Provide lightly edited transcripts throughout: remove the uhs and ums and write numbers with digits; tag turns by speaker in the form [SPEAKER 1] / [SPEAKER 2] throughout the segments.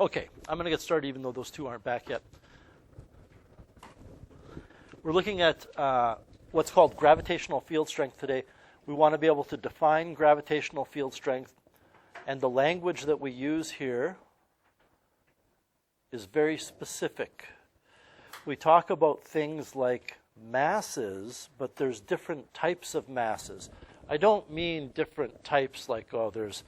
[SPEAKER 1] Okay, I'm going to get started even though those two aren't back yet. We're looking at what's called gravitational field strength today. We want to be able to define gravitational field strength, and the language that we use here is very specific. We talk about things like masses, but there's different types of masses. I don't mean different types like, oh, there's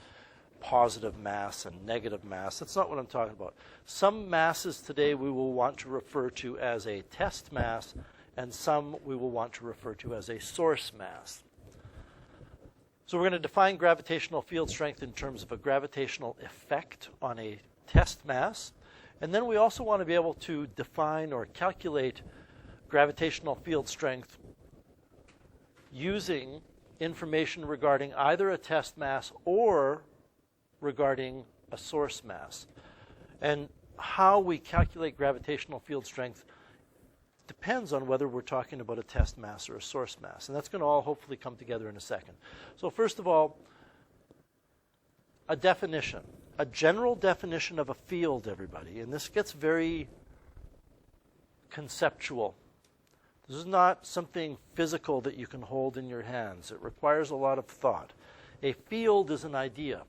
[SPEAKER 1] positive mass and negative mass. That's not what I'm talking about. Some masses today we will want to refer to as a test mass, and some we will want to refer to as a source mass. So we're going to define gravitational field strength in terms of a gravitational effect on a test mass. And then we also want to be able to define or calculate gravitational field strength using information regarding either a test mass or regarding a source mass. And how we calculate gravitational field strength depends on whether we're talking about a test mass or a source mass. And that's going to all hopefully come together in a second. So first of all, a definition. A general definition of a field, everybody. And this gets very conceptual. This is not something physical that you can hold in your hands. It requires a lot of thought. A field is an idea.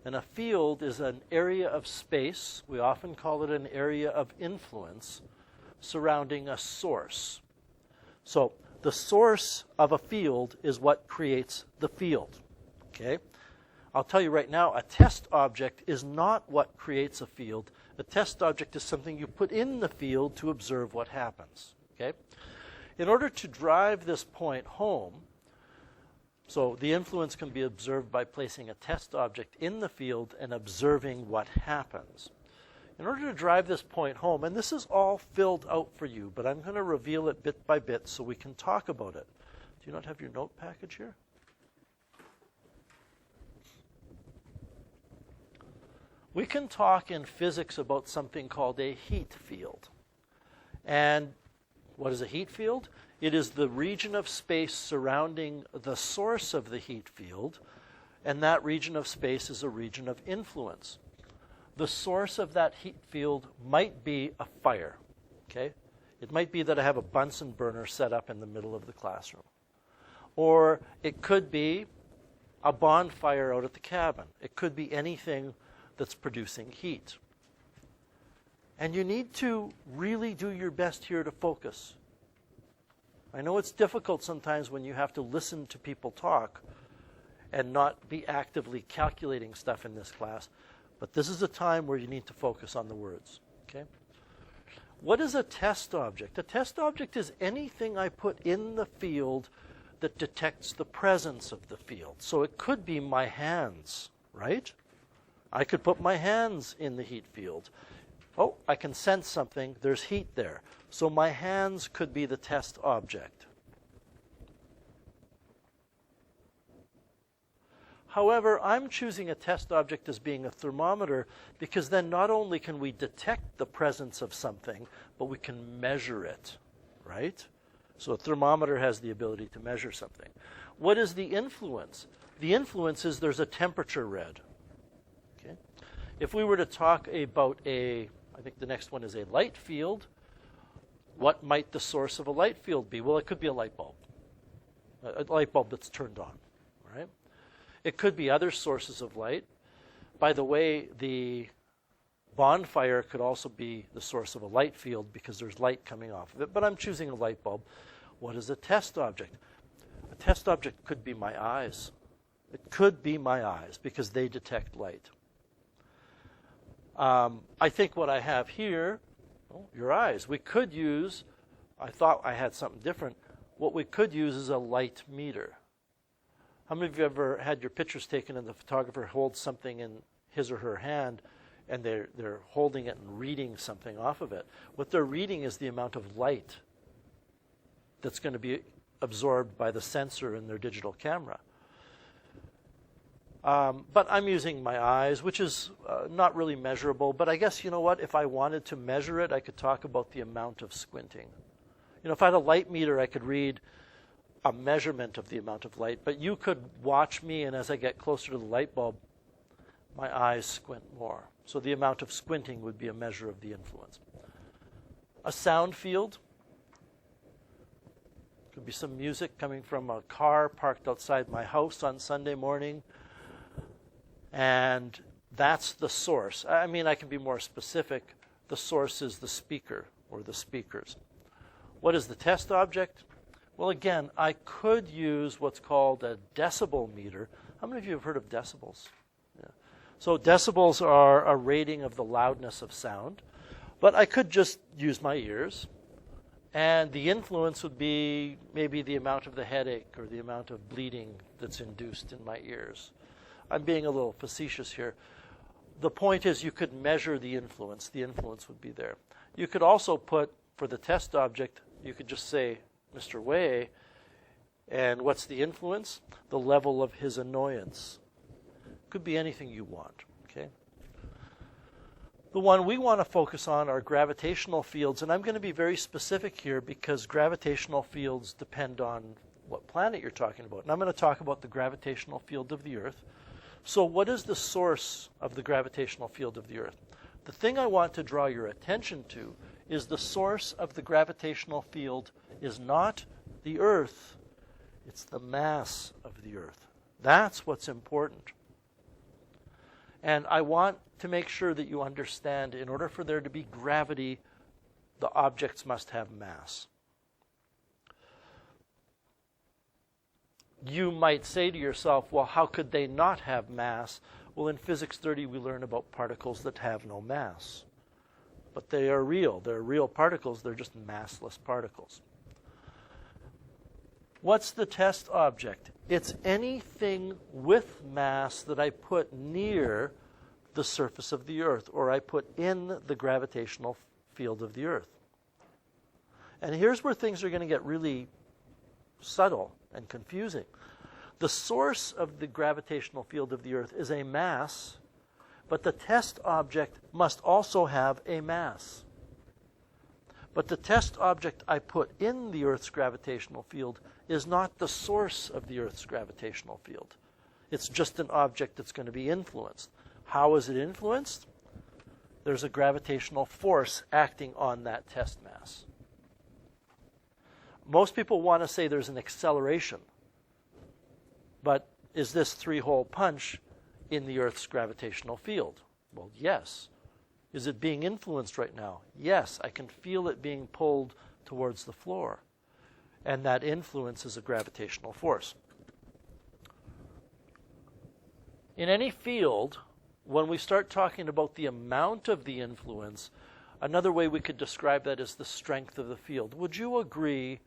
[SPEAKER 1] And a field is an area of space, we often call it an area of influence, surrounding a source. So the source of a field is what creates the field. Okay? I'll tell you right now, a test object is not what creates a field. A test object is something you put in the field to observe what happens. Okay? In order to drive this point home, so the influence can be observed by placing a test object in the field and observing what happens. In order to drive this point home, and this is all filled out for you, but I'm going to reveal it bit by bit so we can talk about it. Do you not have your note package here? We can talk in physics about something called a heat field. And what is a heat field? It is the region of space surrounding the source of the heat field, and that region of space is a region of influence. The source of that heat field might be a fire. Okay? It might be that I have a Bunsen burner set up in the middle of the classroom. Or it could be a bonfire out at the cabin. It could be anything that's producing heat. And you need to really do your best here to focus. I know it's difficult sometimes when you have to listen to people talk and not be actively calculating stuff in this class, but this is a time where you need to focus on the words. Okay? What is a test object? A test object is anything I put in the field that detects the presence of the field. So it could be my hands, right? I could put my hands in the heat field. Oh, I can sense something. There's heat there. So my hands could be the test object. However, I'm choosing a test object as being a thermometer because then not only can we detect the presence of something, but we can measure it, right? So a thermometer has the ability to measure something. What is the influence? The influence is there's a temperature read. Okay? If we were to talk about I think the next one is a light field. What might the source of a light field be? Well, it could be a light bulb that's turned on, right? It could be other sources of light. By the way, the bonfire could also be the source of a light field because there's light coming off of it, but I'm choosing a light bulb. What is a test object? A test object could be my eyes. It could be my eyes because they detect light. I think what I have here, your eyes. We could use, I thought I had something different. What we could use is a light meter. How many of you ever had your pictures taken and the photographer holds something in his or her hand and they're holding it and reading something off of it? What they're reading is the amount of light that's going to be absorbed by the sensor in their digital camera. But I'm using my eyes, which is not really measurable. But I guess, you know what? If I wanted to measure it, I could talk about the amount of squinting. You know, if I had a light meter, I could read a measurement of the amount of light. But you could watch me, and as I get closer to the light bulb, my eyes squint more. So the amount of squinting would be a measure of the influence. A sound field could be some music coming from a car parked outside my house on Sunday morning, and that's the source. I mean, I can be more specific. The source is the speaker or the speakers. What is the test object? Well, again, I could use what's called a decibel meter. How many of you have heard of decibels? Yeah. So decibels are a rating of the loudness of sound, but I could just use my ears, and the influence would be maybe the amount of the headache or the amount of bleeding that's induced in my ears. I'm being a little facetious here. The point is you could measure the influence. The influence would be there. You could also put, for the test object, you could just say, Mr. Way, and what's the influence? The level of his annoyance. Could be anything you want, okay? The one we want to focus on are gravitational fields, and I'm going to be very specific here because gravitational fields depend on what planet you're talking about. And I'm going to talk about the gravitational field of the Earth. So what is the source of the gravitational field of the Earth? The thing I want to draw your attention to is the source of the gravitational field is not the Earth, it's the mass of the Earth. That's what's important. And I want to make sure that you understand, in order for there to be gravity, the objects must have mass. You might say to yourself, well, how could they not have mass? Well, in Physics 30, we learn about particles that have no mass. But they are real. They're real particles. They're just massless particles. What's the test object? It's anything with mass that I put near the surface of the Earth, or I put in the gravitational field of the Earth. And here's where things are going to get really subtle and confusing. The source of the gravitational field of the Earth is a mass, but the test object must also have a mass. But the test object I put in the Earth's gravitational field is not the source of the Earth's gravitational field. It's just an object that's going to be influenced. How is it influenced? There's a gravitational force acting on that test mass. Most people want to say there's an acceleration. But is this three-hole punch in the Earth's gravitational field? Well, yes. Is it being influenced right now? Yes, I can feel it being pulled towards the floor. And that influence is a gravitational force. In any field, when we start talking about the amount of the influence, another way we could describe that is the strength of the field. Would you agree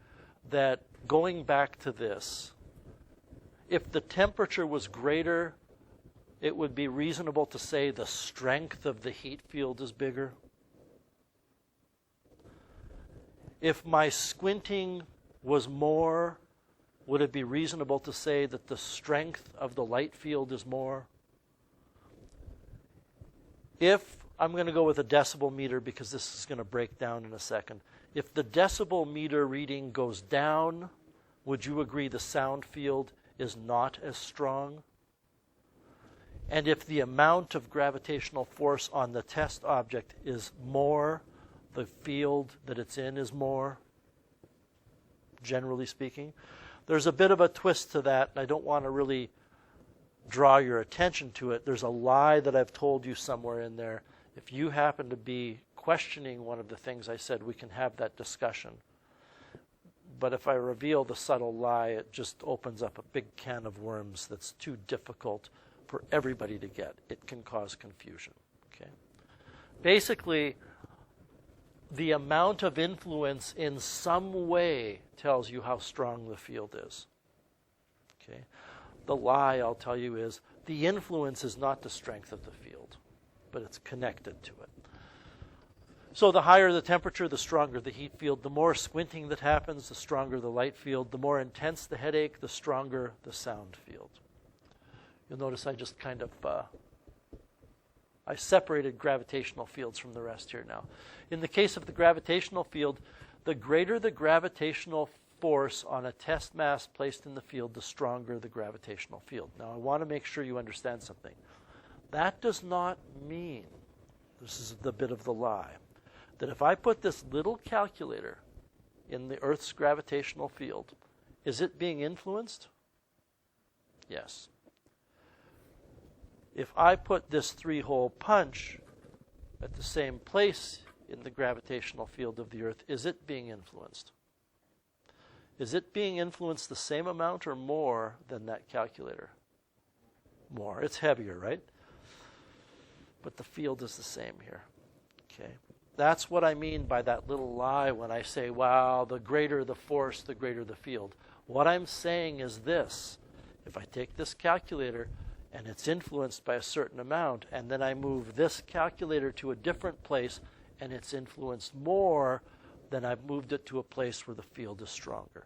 [SPEAKER 1] that, going back to this, if the temperature was greater, it would be reasonable to say the strength of the heat field is bigger? If my squinting was more, would it be reasonable to say that the strength of the light field is more? If, I'm going to go with a decibel meter because this is going to break down in a second. If the decibel meter reading goes down, would you agree the sound field is not as strong? And if the amount of gravitational force on the test object is more, the field that it's in is more, generally speaking? There's a bit of a twist to that, and I don't want to really draw your attention to it. There's a lie that I've told you somewhere in there. If you happen to be questioning one of the things I said, we can have that discussion. But if I reveal the subtle lie, it just opens up a big can of worms that's too difficult for everybody to get. It can cause confusion. Okay? Basically, the amount of influence in some way tells you how strong the field is. Okay? The lie, I'll tell you, is the influence is not the strength of the field, but it's connected to it. So the higher the temperature, the stronger the heat field. The more squinting that happens, the stronger the light field. The more intense the headache, the stronger the sound field. You'll notice I just kind of I separated gravitational fields from the rest here now. In the case of the gravitational field, the greater the gravitational force on a test mass placed in the field, the stronger the gravitational field. Now, I want to make sure you understand something. That does not mean this is the bit of the lie, that if I put this little calculator in the Earth's gravitational field, is it being influenced? Yes. If I put this 3-hole punch at the same place in the gravitational field of the Earth, is it being influenced? Is it being influenced the same amount or more than that calculator? More. It's heavier, right? But the field is the same here. Okay. That's what I mean by that little lie when I say, wow, the greater the force, the greater the field. What I'm saying is this. If I take this calculator and it's influenced by a certain amount, and then I move this calculator to a different place and it's influenced more, then I've moved it to a place where the field is stronger.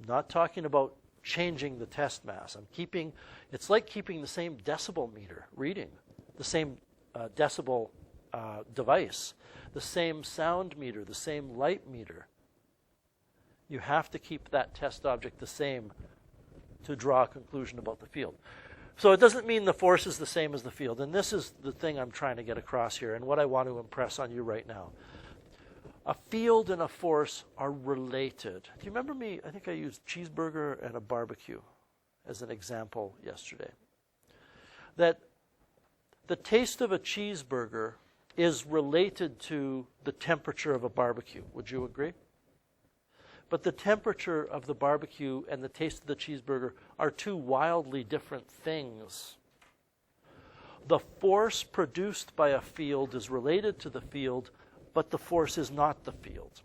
[SPEAKER 1] I'm not talking about changing the test mass. It's like keeping the same decibel meter reading, the same decibel device, the same sound meter, the same light meter. You have to keep that test object the same to draw a conclusion about the field. So it doesn't mean the force is the same as the field. And this is the thing I'm trying to get across here and what I want to impress on you right now. A field and a force are related. Do you remember me? I think I used cheeseburger and a barbecue as an example yesterday. That the taste of a cheeseburger is related to the temperature of a barbecue. Would you agree? But the temperature of the barbecue and the taste of the cheeseburger are two wildly different things. The force produced by a field is related to the field, but the force is not the field.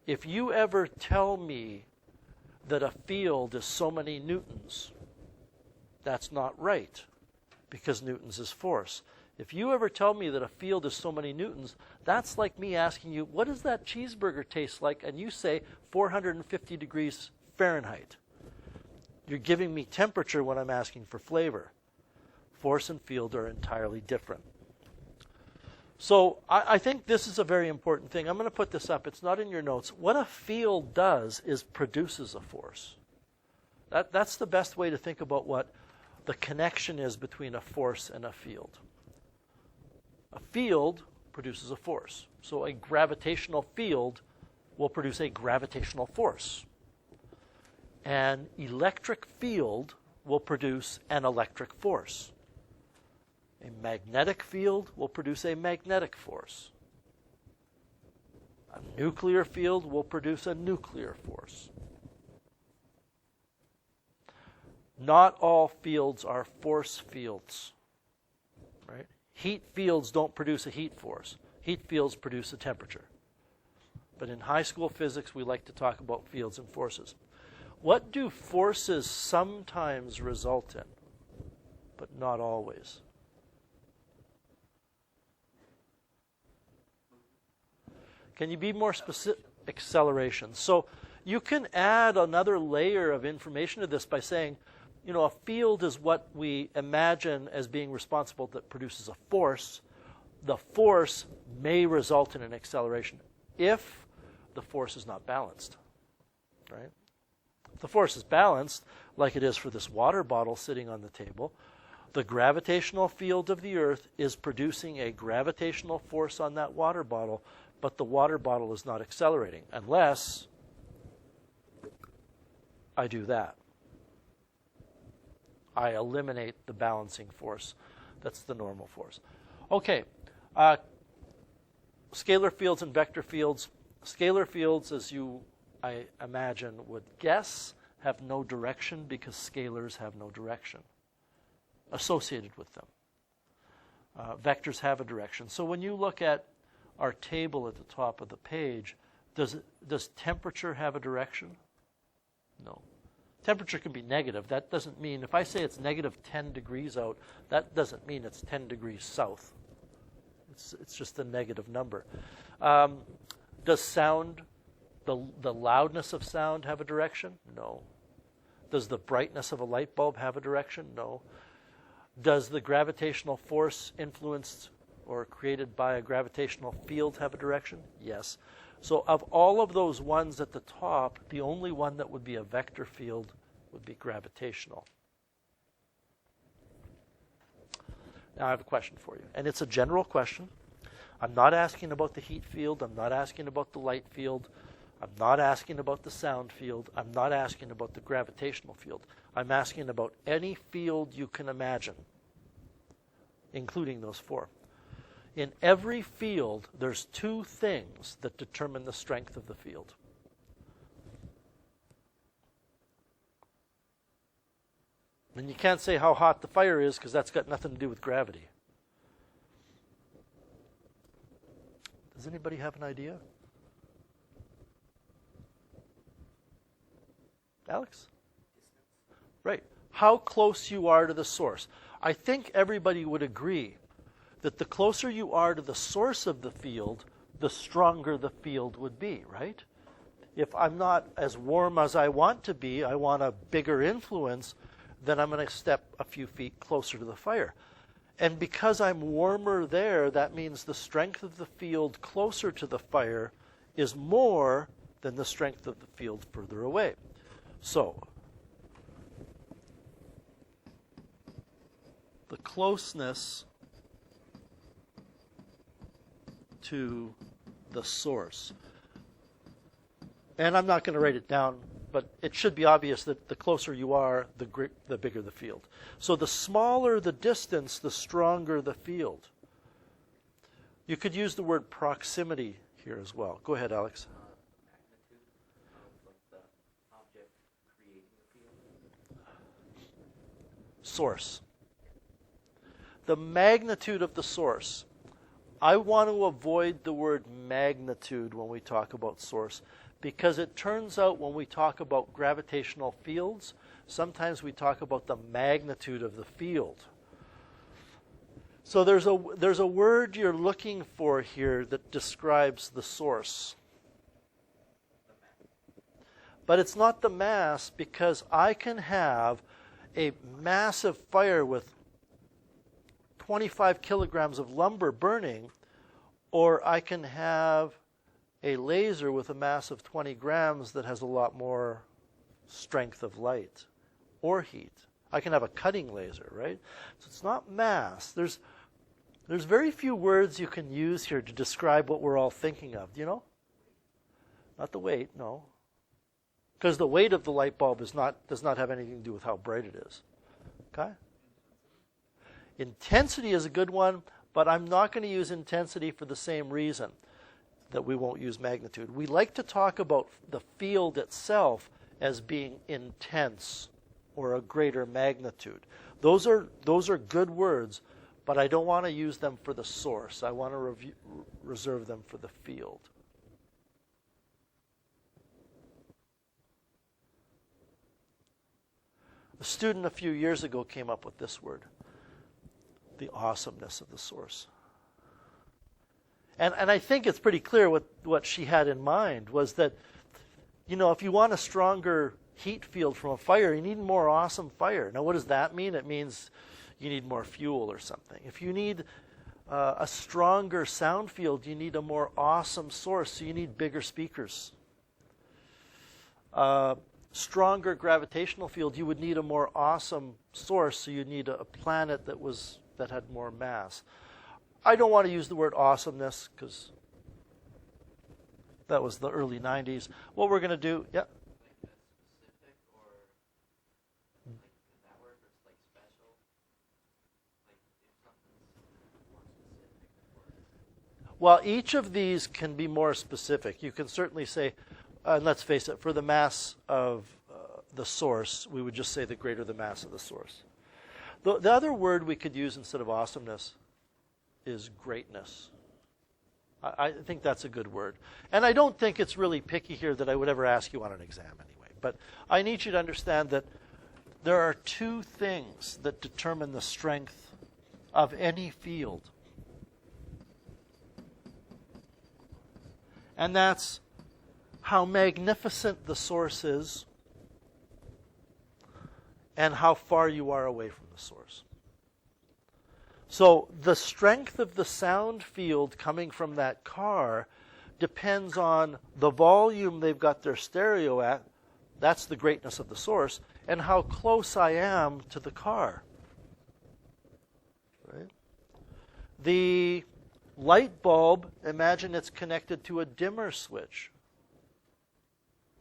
[SPEAKER 1] If you ever tell me that a field is so many newtons, that's not right, because newtons is force. If you ever tell me that a field is so many newtons, that's like me asking you, what does that cheeseburger taste like? And you say 450 degrees Fahrenheit. You're giving me temperature when I'm asking for flavor. Force and field are entirely different. So I think this is a very important thing. I'm going to put this up. It's not in your notes. What a field does is produces a force. That's the best way to think about what the connection is between a force and a field. A field produces a force. So a gravitational field will produce a gravitational force. An electric field will produce an electric force. A magnetic field will produce a magnetic force. A nuclear field will produce a nuclear force. Not all fields are force fields, right? Heat fields don't produce a heat force. Heat fields produce a temperature. But in high school physics, we like to talk about fields and forces. What do forces sometimes result in, but not always? Can you be more specific? Acceleration. So you can add another layer of information to this by saying, you know, a field is what we imagine as being responsible that produces a force. The force may result in an acceleration if the force is not balanced, right? If the force is balanced, like it is for this water bottle sitting on the table, the gravitational field of the Earth is producing a gravitational force on that water bottle, but the water bottle is not accelerating unless I do that. I eliminate the balancing force. That's the normal force. Okay, scalar fields and vector fields. Scalar fields, as you, I imagine, would guess, have no direction because scalars have no direction associated with them. Vectors have a direction. So when you look at our table at the top of the page, does temperature have a direction? No. Temperature can be negative. That doesn't mean, if I say it's negative 10 degrees out, that doesn't mean it's 10 degrees south. It's just a negative number. Does sound, the loudness of sound have a direction? No. Does the brightness of a light bulb have a direction? No. Does the gravitational force influenced or created by a gravitational field have a direction? Yes. So of all of those ones at the top, the only one that would be a vector field would be gravitational. Now I have a question for you, and it's a general question. I'm not asking about the heat field. I'm not asking about the light field. I'm not asking about the sound field. I'm not asking about the gravitational field. I'm asking about any field you can imagine, including those four. In every field, there's two things that determine the strength of the field. And you can't say how hot the fire is because that's got nothing to do with gravity. Does anybody have an idea? Alex? Right. How close you are to the source. I think everybody would agree that the closer you are to the source of the field, the stronger the field would be, right? If I'm not as warm as I want to be, I want a bigger influence, then I'm going to step a few feet closer to the fire. And because I'm warmer there, that means the strength of the field closer to the fire is more than the strength of the field further away. So, the closeness to the source. And I'm not going to write it down, but it should be obvious that the closer you are, the bigger the field. So the smaller the distance, the stronger the field. You could use the word proximity here as well. Go ahead, Alex.
[SPEAKER 2] Magnitude of the object creating the field.
[SPEAKER 1] Source. The magnitude of the source. I want to avoid the word magnitude when we talk about source, because it turns out when we talk about gravitational fields, sometimes we talk about the magnitude of the field. So there's a word you're looking for here that describes the source. But it's not the mass, because I can have a massive fire with 25 kilograms of lumber burning, or I can have a laser with a mass of 20 grams that has a lot more strength of light or heat. I can have a cutting laser, right? So it's not mass. There's very few words you can use here to describe what we're all thinking of. Do you know? Not the weight, no. Because the weight of the light bulb does not have anything to do with how bright it is. Okay? Intensity is a good one, but I'm not going to use intensity for the same reason that we won't use magnitude. We like to talk about the field itself as being intense or a greater magnitude. Those are good words, but I don't want to use them for the source. I want to reserve them for the field. A student a few years ago came up with this word, the awesomeness of the source. And I think it's pretty clear what she had in mind was that, if you want a stronger heat field from a fire, you need more awesome fire. Now, what does that mean? It means you need more fuel or something. If you need a stronger sound field, you need a more awesome source, so you need bigger speakers. Stronger gravitational field, you would need a more awesome source, so you need a planet that had more mass. I don't want to use the word awesomeness because that was the early 90s. What we're going to do, yeah.
[SPEAKER 2] Like specific or like is that word or like special? Like if something's more specific or
[SPEAKER 1] Well, each of these can be more specific. You can certainly say, and let's face it, for the mass of the source, we would just say the greater the mass of the source. The other word we could use instead of awesomeness is greatness. I think that's a good word. And I don't think it's really picky here that I would ever ask you on an exam anyway. But I need you to understand that there are two things that determine the strength of any field. And that's how magnificent the source is and how far you are away from the source. So the strength of the sound field coming from that car depends on the volume they've got their stereo at, that's the greatness of the source, and how close I am to the car. Right? The light bulb, imagine it's connected to a dimmer switch.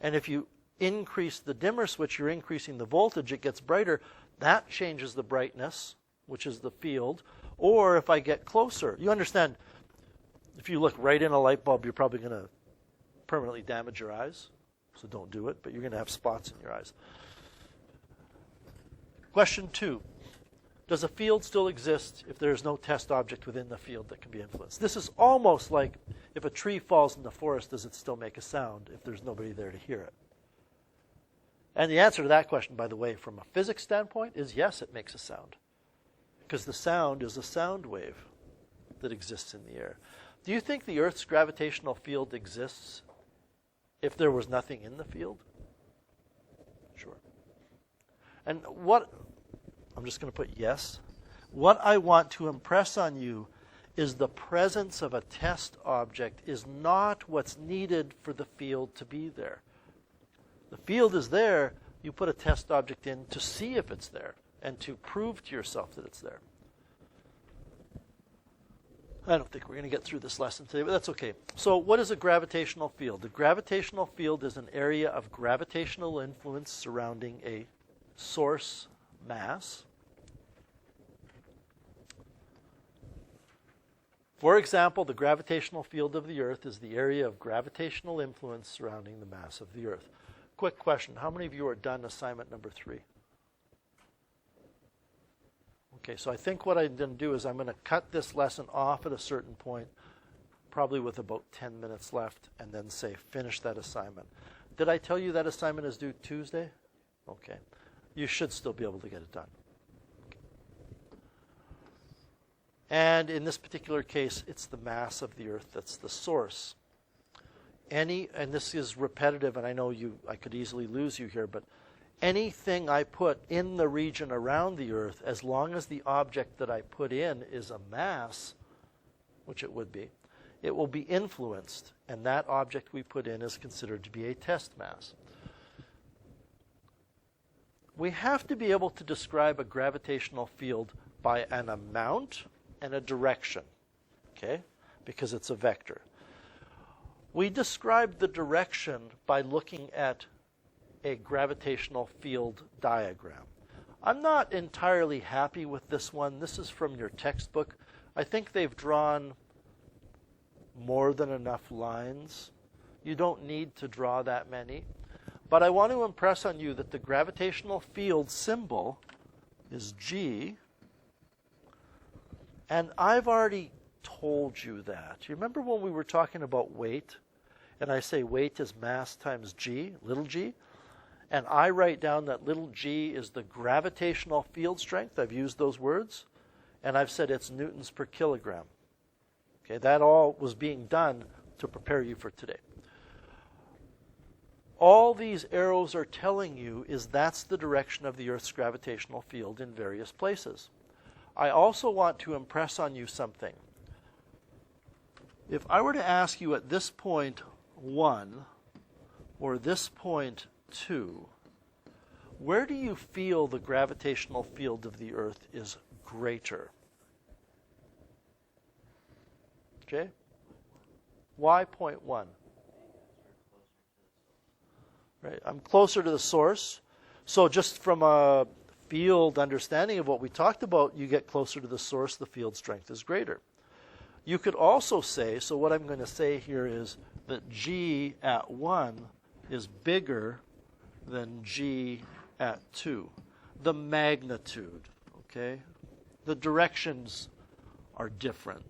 [SPEAKER 1] And if you increase the dimmer switch, you're increasing the voltage, it gets brighter. That changes the brightness, which is the field. Or if I get closer, you understand, if you look right in a light bulb, you're probably going to permanently damage your eyes. So don't do it, but you're going to have spots in your eyes. Question 2. Does a field still exist if there is no test object within the field that can be influenced? This is almost like if a tree falls in the forest, does it still make a sound if there's nobody there to hear it? And the answer to that question, by the way, from a physics standpoint, is yes, it makes a sound. Because the sound is a sound wave that exists in the air. Do you think the Earth's gravitational field exists if there was nothing in the field? Sure. And what, I'm just going to put yes. What I want to impress on you is the presence of a test object is not what's needed for the field to be there. The field is there, you put a test object in to see if it's there and to prove to yourself that it's there. I don't think we're going to get through this lesson today, but that's okay. So what is a gravitational field? The gravitational field is an area of gravitational influence surrounding a source mass. For example, the gravitational field of the Earth is the area of gravitational influence surrounding the mass of the Earth. Quick question. How many of you are done assignment number 3? Okay, so I think what I'm going to do is I'm going to cut this lesson off at a certain point, probably with about 10 minutes left, and then say finish that assignment. Did I tell you that assignment is due Tuesday? Okay. You should still be able to get it done. Okay. And in this particular case, it's the mass of the Earth that's the source. And this is repetitive, and I know I could easily lose you here, but anything I put in the region around the Earth, as long as the object that I put in is a mass, which it would be, it will be influenced, and that object we put in is considered to be a test mass. We have to be able to describe a gravitational field by an amount and a direction, okay? Because it's a vector. We describe the direction by looking at a gravitational field diagram. I'm not entirely happy with this one. This is from your textbook. I think they've drawn more than enough lines. You don't need to draw that many. But I want to impress on you that the gravitational field symbol is G. And I've already told you that. You remember when we were talking about weight? And I say weight is mass times G, little g. And I write down that little g is the gravitational field strength. I've used those words. And I've said it's newtons per kilogram. Okay, that all was being done to prepare you for today. All these arrows are telling you is that's the direction of the Earth's gravitational field in various places. I also want to impress on you something. If I were to ask you at this point 1 or this point 2, where do you feel the gravitational field of the Earth is greater? Okay? Why point 1? Right, I'm closer to the source. So just from a field understanding of what we talked about, you get closer to the source, the field strength is greater. You could also say, so what I'm going to say here is that G at 1 is bigger than G at 2. The magnitude, okay? The directions are different.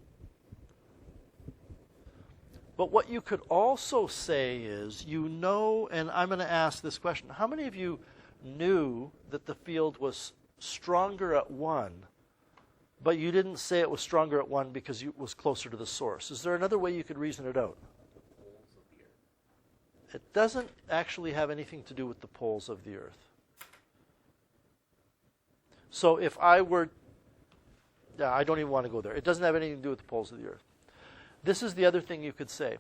[SPEAKER 1] But what you could also say is, you know, and I'm going to ask this question, how many of you knew that the field was stronger at 1, but you didn't say it was stronger at 1 because it was closer to the source? Is there another way you could reason it out? It doesn't actually have anything to do with the poles of the Earth. So if I were, I don't even want to go there. It doesn't have anything to do with the poles of the Earth. This is the other thing you could say.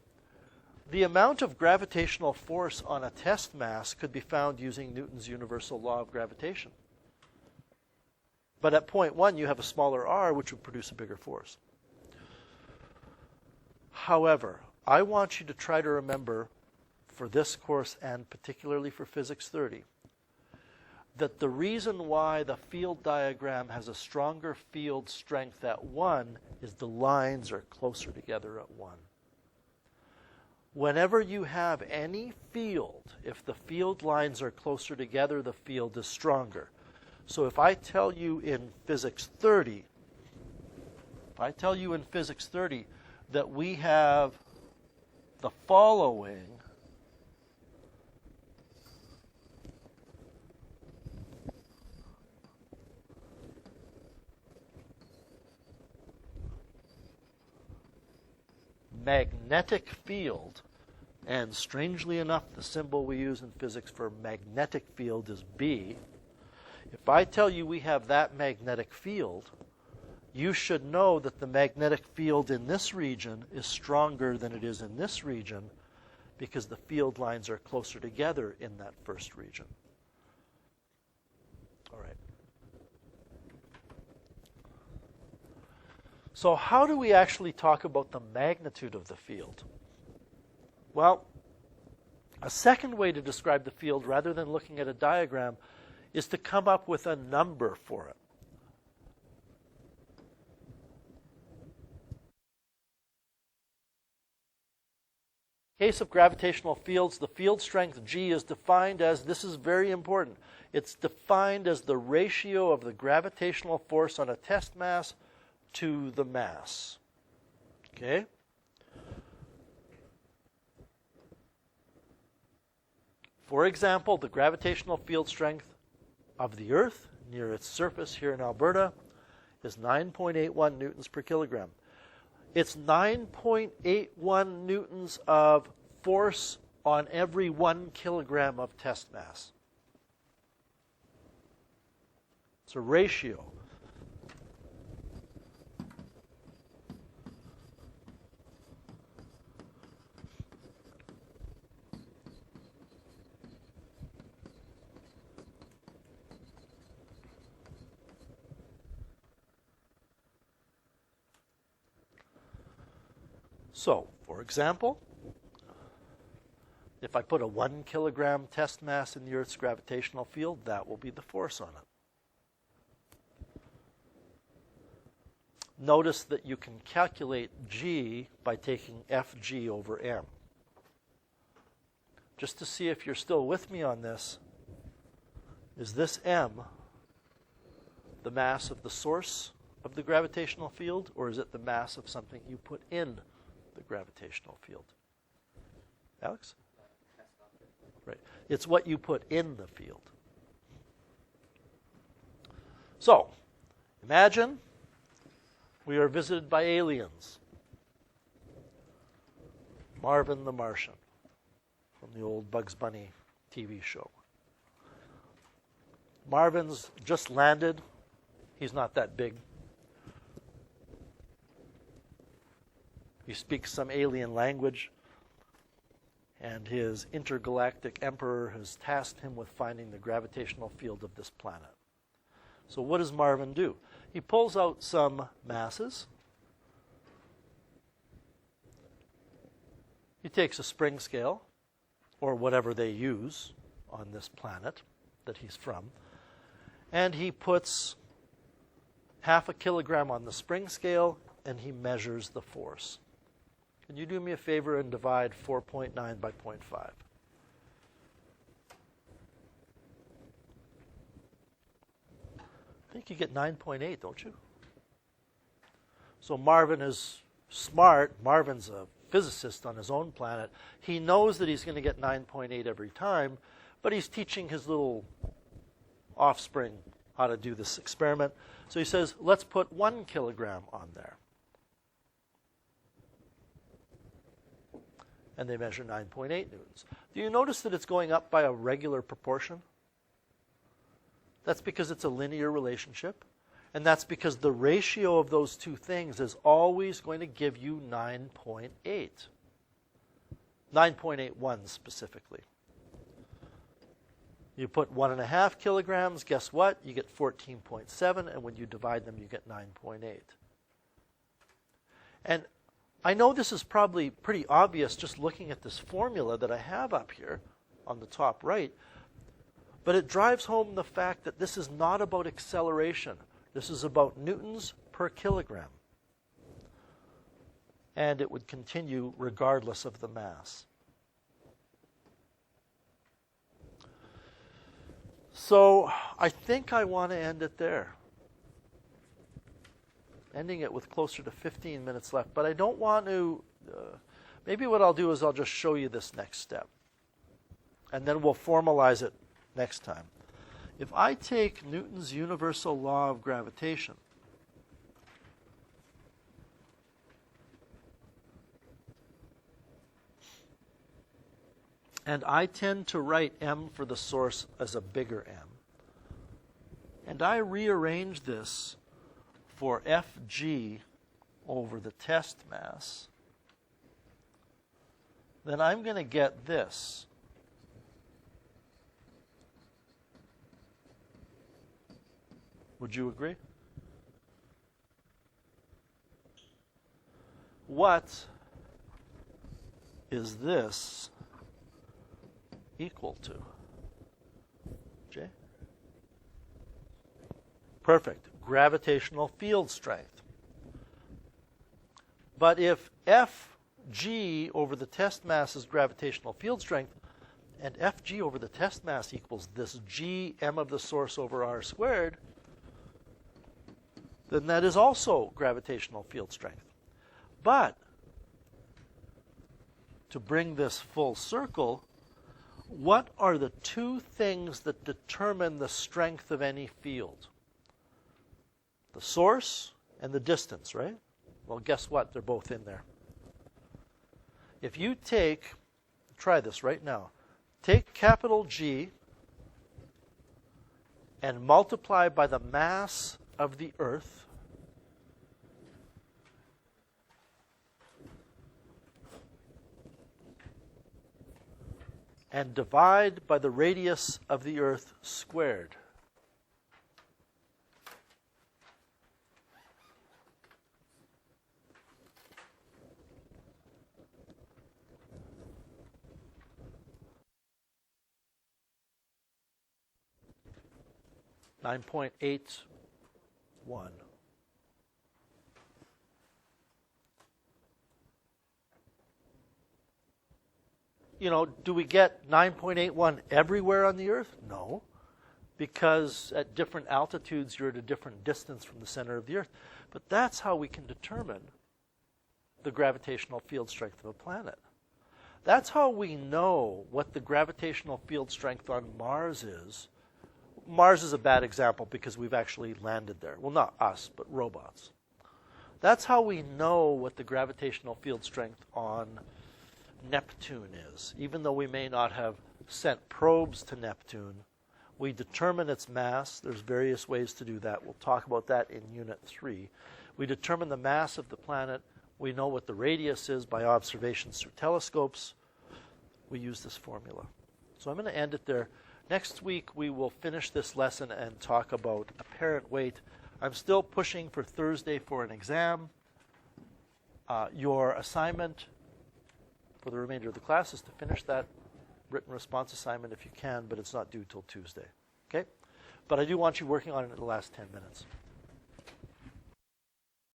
[SPEAKER 1] The amount of gravitational force on a test mass could be found using Newton's universal law of gravitation. But at point 1, you have a smaller r, which would produce a bigger force. However, I want you to try to remember for this course and particularly for Physics 30 that the reason why the field diagram has a stronger field strength at 1 is the lines are closer together at 1. Whenever you have any field, if the field lines are closer together, the field is stronger. So if I tell you in Physics 30, that we have the following magnetic field, and strangely enough, the symbol we use in physics for magnetic field is B. If I tell you we have that magnetic field, you should know that the magnetic field in this region is stronger than it is in this region because the field lines are closer together in that first region. All right. So how do we actually talk about the magnitude of the field? Well, a second way to describe the field rather than looking at a diagram is to come up with a number for it. In the case of gravitational fields, the field strength G is defined as, this is very important, it's defined as the ratio of the gravitational force on a test mass to the mass. Okay? For example, the gravitational field strength of the Earth near its surface here in Alberta is 9.81 newtons per kilogram. It's 9.81 newtons of force on every 1 kilogram of test mass. It's a ratio. So, for example, if I put a 1 kilogram test mass in the Earth's gravitational field, that will be the force on it. Notice that you can calculate G by taking Fg over m. Just to see if you're still with me on this, is this m the mass of the source of the gravitational field, or is it the mass of something you put in the gravitational field? Alex? Right. It's what you put in the field. So, imagine we are visited by aliens. Marvin the Martian from the old Bugs Bunny TV show. Marvin's just landed. He's not that big. He speaks some alien language, and his intergalactic emperor has tasked him with finding the gravitational field of this planet. So what does Marvin do? He pulls out some masses. He takes a spring scale, or whatever they use on this planet that he's from, and he puts half a kilogram on the spring scale, and he measures the force. Can you do me a favor and divide 4.9 by 0.5? I think you get 9.8, don't you? So Marvin is smart. Marvin's a physicist on his own planet. He knows that he's going to get 9.8 every time, but he's teaching his little offspring how to do this experiment. So he says, let's put 1 kilogram on there. And they measure 9.8 newtons. Do you notice that it's going up by a regular proportion? That's because it's a linear relationship. And that's because the ratio of those two things is always going to give you 9.8. 9.81 specifically. You put 1.5 kilograms, guess what? You get 14.7, and when you divide them, you get 9.8. And I know this is probably pretty obvious just looking at this formula that I have up here on the top right, but it drives home the fact that this is not about acceleration. This is about newtons per kilogram. And it would continue regardless of the mass. So I think I want to end it there. Ending it with closer to 15 minutes left. But I don't want to, maybe what I'll do is I'll just show you this next step. And then we'll formalize it next time. If I take Newton's universal law of gravitation, and I tend to write m for the source as a bigger M, and I rearrange this for Fg over the test mass, then I'm going to get this. Would you agree? What is this equal to? Jay? Perfect. Gravitational field strength. But if Fg over the test mass is gravitational field strength, and Fg over the test mass equals this g m of the source over r squared, then that is also gravitational field strength. But to bring this full circle, what are the two things that determine the strength of any field? The source and the distance, right? Well, guess what? They're both in there. If you take, try this right now, take capital G and multiply by the mass of the Earth, and divide by the radius of the Earth squared. .881. You know, do we get 9.81 everywhere on the Earth? No, because at different altitudes you're at a different distance from the center of the Earth. But that's how we can determine the gravitational field strength of a planet. That's how we know what the gravitational field strength on Mars is. Mars is a bad example because we've actually landed there. Well, not us, but robots. That's how we know what the gravitational field strength on Neptune is. Even though we may not have sent probes to Neptune, we determine its mass. There's various ways to do that. We'll talk about that in Unit 3. We determine the mass of the planet. We know what the radius is by observations through telescopes. We use this formula. So I'm going to end it there. Next week, we will finish this lesson and talk about apparent weight. I'm still pushing for Thursday for an exam. Your assignment for the remainder of the class is to finish that written response assignment if you can, but it's not due till Tuesday. Okay? But I do want you working on it in the last 10 minutes.